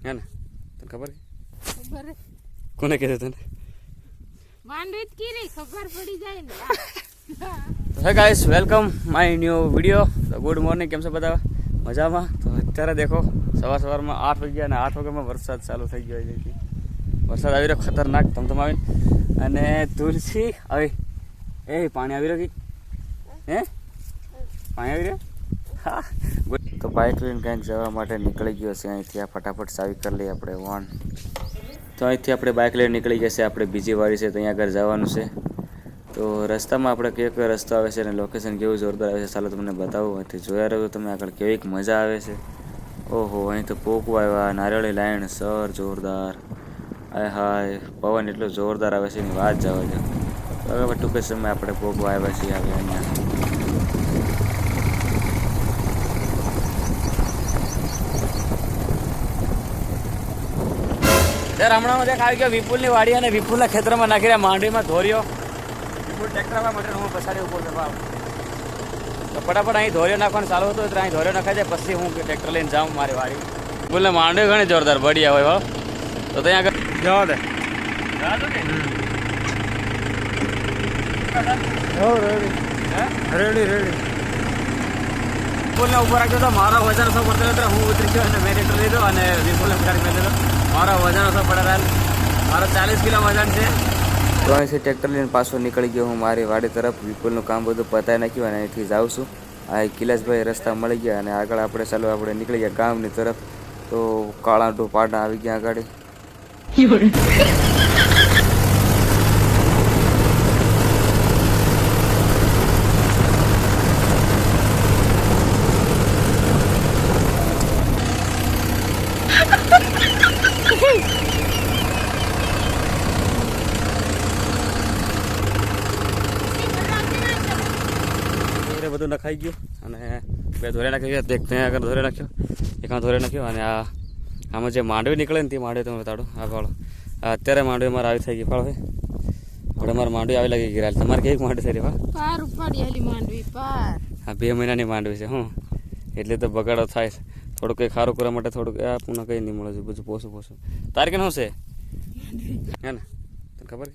હે ને તને ખબર ખબર કોને કીધું તને માંડવી કી રે ખબર પડી જાય ને તો હે guys welcome my new video તો ગુડ મોર્નિંગ કેમ છો બધા મજામાં તો અત્યારે દેખો સવારમાં 8 વાગ્યા અને 8 વાગ્યામાં વરસાદ ચાલુ થઈ ગયો છે વરસાદ આવી રહ્યો ખતરનાક ધમધમાવીને અને તુલસી આવી એ પાણી આવી રહ્યું હે પાણી આવી રહ્યો હા તો બાઇક લઈને ક્યાંક જવા માટે નીકળી ગયો છે અહીંથી આ ફટાફટ ચાવી કરી લઈએ આપણે વોન તો અહીંથી આપણે બાઇક લઈને નીકળી ગયા છે આપણે બીજી વાડી છે તો અહીંયા આગળ જવાનું છે તો રસ્તામાં આપણે કયો રસ્તો આવે છે અને લોકેશન કેવું જોરદાર આવે છે ચાલો તમને બતાવું અહીંથી જોયા રહ્યો તમે આગળ કેવી મજા આવે છે ઓહો અહીં તો પોકું આવ્યા નારિયેળી લાઈન સર જોરદાર આય હાય પવન એટલો જોરદાર આવે છે એની વાત જવા દો હવે ટૂંક જ સમય આપણે પોકું આવ્યા છીએ હવે અહીંયા હમણાં દેખ આવી ગયો વિપુલની વાડી અને વિપુલના ખેતરમાં નાખી રહ્યા માંડવીમાં ધોર્યો વિપુલ ટ્રેક્ટરમાં માટે હું પછાડી ઉપર દબાવ તો ફટાફટ અહીં ધોર્યો નાખવાનું ચાલુ હતું એટલે અહીં ધોર્યો નાખાય જાય પછી હું ટ્રેક્ટર લઈને જાઉં મારી વાડી વિપુલને માંડવી ઘણી જોરદાર બઢિયા હોય વાળો તો ત્યાં આગળ જવા દે રેડી વિપુલને ઉપર રાખ્યો તો મારો વજન ઓછો પડતો હતો હું ઉતરી ગયો અને મેં ટ્રેક્ટર લીધો અને વિપુલને ગાડી મેં લીધો મારો વજન ઓછો પડે મારો 40 કિલો વજન છે તો અહીંથી ટ્રેક્ટર લઈને પાછો નીકળી ગયો હું મારી વાડી તરફ વિપુલનું કામ બધું પતાવી નાખ્યું અને અહીંથી જાઉં છું આ કિલાસભાઈ રસ્તા મળી ગયા અને આગળ આપણે નીકળી ગયા ગામની તરફ તો કાળા ટુ પાટા આવી ગયા આગળ બધું નખાઈ ગયું અને બે ધોરે નાખી ગયા એક ત્યાં આગળ ધોરે નાખ્યો એક ધોરે નાખ્યો અને આમાં જે માંડવી નીકળે ને તે માંડવી તમે બતાડું આ ફાળો અત્યારે માંડવી મારે આવી થઈ ગઈ ફાળો આપણે મારે માંડવી આવી લાગી ગઈ તમારે કેવી માંડવી થઈ રહી પાર ઉપાડી માંડવી પાર હા 2 મહિનાની માંડવી છે હું એટલે તો બગાડો થાય થોડુંક કંઈ ખારું કરવા માટે થોડુંક આ પૂના કંઈ નહીં મળે છે બધું પોસું તારે કે શું છે હે ને તને ખબર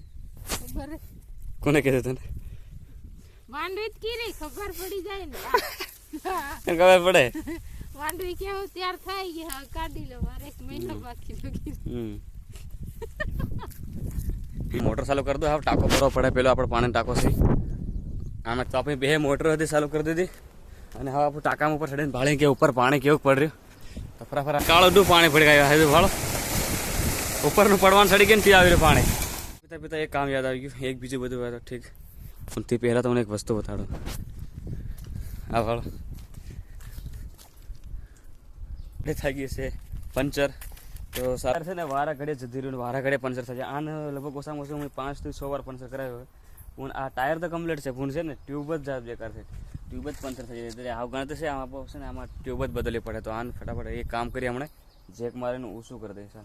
કોને કીધું તને માંડવી કી રે ખબર પડી જાય ને ખબર પડે માંડવી કેવું તૈયાર થઈ ગઈ હા કાઢી લો મારે 1 મહિનો બાકી મોટર ચાલુ કરી દો હવે ટાંકો ભરવો પડે પેલો આપણે પાણી ટાંકો છે આમાં તો આપણી 2 મોટર હતી ચાલુ કરી દીધી અને હવે આપણે ટાંકામાં ઉપર ચડીને ભાળી કે ઉપર પાણી કેવું પડી રહ્યું તો ફરાફરા કાળો ડૂ પાણી પડી ગયું હવે ભાળો ઉપરનું પડવાનું ચડી ગયું ને ત્યાં આવી રહ્યું પાણી પિતા એક કામ યાદ આવી ગયું એક બીજું બધું હોય તો ઠીક પણ તે પહેલાં તમને એક વસ્તુ બતાડો આ ભાળો એટલે થઈ ગઈ છે પંચર તો સારું છે ને વારા ઘડે જતી રહ્યું વારા ઘડે પંચર થાય આને લગભગ ઓછામાં ઓછું હું 5 થી 6 વાર પંચર કરાવ્યો હોય પણ આ ટાયર તો કમ્પ્લીટ છે પણ છે ને ટ્યુબ જ બેકાર છે ટ્યુબ જ પંચર થઈ જાય એટલે આવ ગણતરી છે આમાં છે ને આમાં ટ્યુબ જ બદલવી પડે તો આને ફટાફટ એક કામ કરી હમણાં જેક મારીને ઊંચું કરી દઈશ